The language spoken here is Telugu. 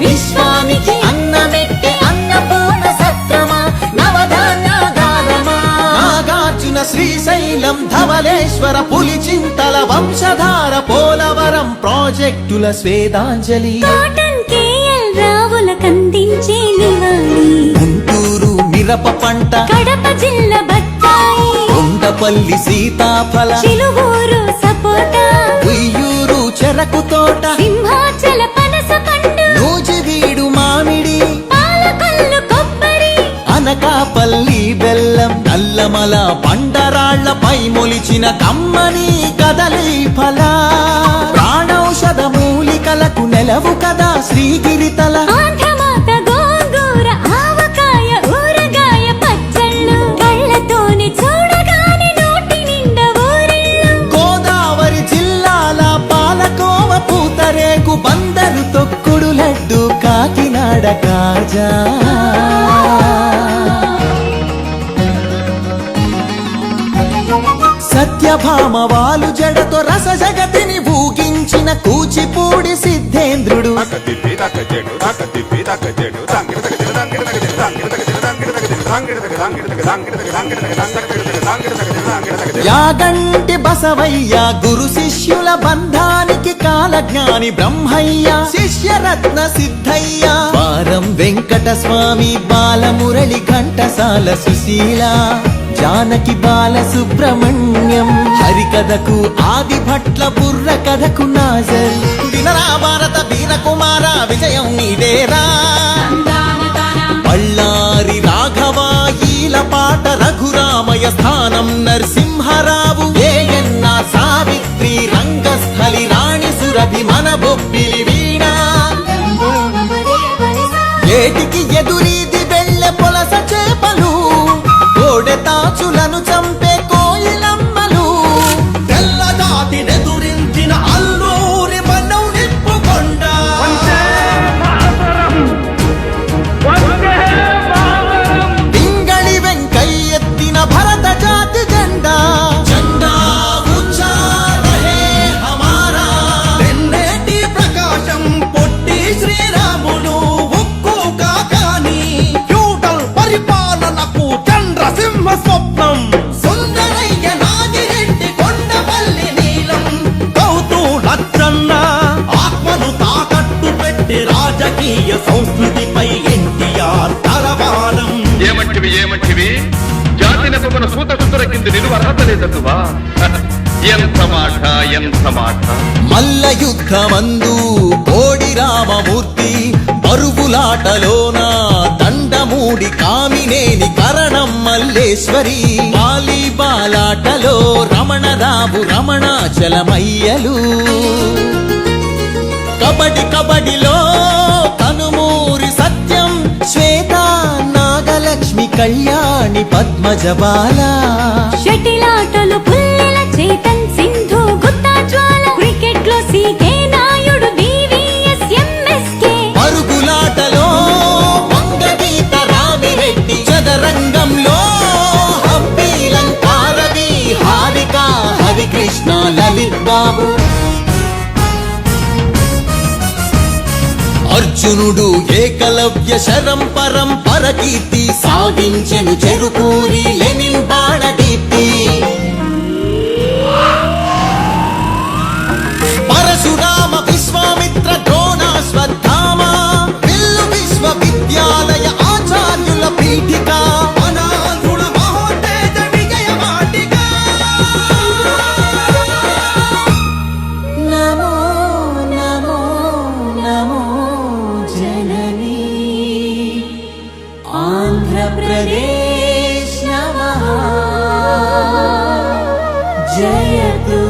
విశ్వానికి అన్నమెట్టే అన్నపూర్ణ సత్రమా నవధాన్యాగారమా నాగార్జున శ్రీశైలం ధవళేశ్వర పులిచింతల వంశధార పోలవరం ప్రాజెక్టుల స్వేదాంజలి కందించే నివాళి గుంటూరు మిరప పంట కడప జిల్లా బత్తాయి కొండపల్లి సీతాఫల చిలుగూరు సపోటా ఉయ్యూరు చెరకు తోట సింహాచల పనస పండు నూజివీడు మామిడి పాలకొల్లు కొబ్బరి అనకాపల్లి బెల్లం నల్లమల బండరాళ్లపై మొలిచిన కమ్మని కదలి ఫల ప్రాణౌషధ మూలికలకు నెలవు కదా శ్రీగిరితల ఆంధ్రమాత గోంగూర ఆవకాయ ఊరగాయ పచ్చళ్ళు కళ్ళతోనే చూడగానే నోటి నిండా ఊరిళ్ళు గోదావరి జిల్లాల పాలకోవ పూతరేకు బందరు తొక్కుడు లడ్డు కాకినాడ కాజా సత్యభామ వాలు జడతో రస జగతిని ఊగించిన కూచిపూడి సిద్ధేంద్రుడు యాగంటి బసవయ్య గురు శిష్యుల బంధానికి కాలజ్ఞాని బ్రహ్మయ్య శిష్యరత్న సిద్ధయ్య వారం వెంకట స్వామి బాలమురళి ఘంటసాల సుశీల జానకి బాల సుబ్రహ్మణ్యం హరికథకు ఆది భట్ల బుర్ర కథకు నాజర్ వినరా భారత వీర కుమార విజయం నీదేరా బళ్ళారి రాఘవ ఈల పాట రఘురామయ స్థానం నరసింహరావు ఏయన్న సావిత్రి రంగస్థలి రాణి సురభి మన బొబ్బిలి వీణ ఏటికి ఎదురీది వెళ్ళె పొలస చేపలు తాచులను చంపే కోయిలమ్మలు తెల్లదాతి నెదురించిన అల్లూరి మనం నిప్పుకొండ పింగళి వెంకయ్య ఎత్తిన భరత జాతి జెండా జెండా ఊంచా రహే హమారా తెన్నేటి ప్రకాశం పొట్టి శ్రీరాములు ఉక్కు కాకాని ఫ్యూడల్ పరిపాలనకు సింహ స్వప్నం సుందరయ్య నాగిరెడ్డి కొండపల్లి నీలం గౌతు లచ్చన్న ఆత్మను తాకట్టు పెట్టి రాజకీయ సంస్కృతిపై ఎన్టీఆర్ తలవానం ఏమంటివి జాతిన మన సూత సుందర కింద నిలువ అర్హత లేదనువా ఎంత మాట మల్ల యుద్ధమందు కోడి రామమూర్తి పరుగులాటలోన దండమూడి కామినేని కరణం మల్లేశ్వరి వాలీబాలాటలో రమణరావు రమణాచలమయ్యలు కబడిలో కనుమూరి సత్యం శ్వేత నాగలక్ష్మి కళ్యాణి పద్మజబాల షటిలాటలు పుల్లెల చేతన్ సింధు గుత్తా జ్వాల క్రికెట్ లో సీకే నాయుడు డివిఎస్ ఎంఎస్కే పరుగులాటలో వంగగీత రామిరెడ్డి చదరంగంలో హబ్బీలంకారవి హారిక హరికృష్ణ లలిత్ బాబు అర్జునుడు ఏకలవ్య శరం పరంపర కీర్తి సాగించెను చెరుకూరి లెనిన్ బాణదీప్తి పరశురామ విశ్వామిత్ర ద్రోణాశ్వత్థామ విల్లు విశ్వవిద్యాలయ ఆచార్యుల పీఠిక అనాథుల మహోత్తేజ విజయ వాటిక నమో నమో నమో జననీ ఆంధ్రప్రదేశ్ నమః జయతు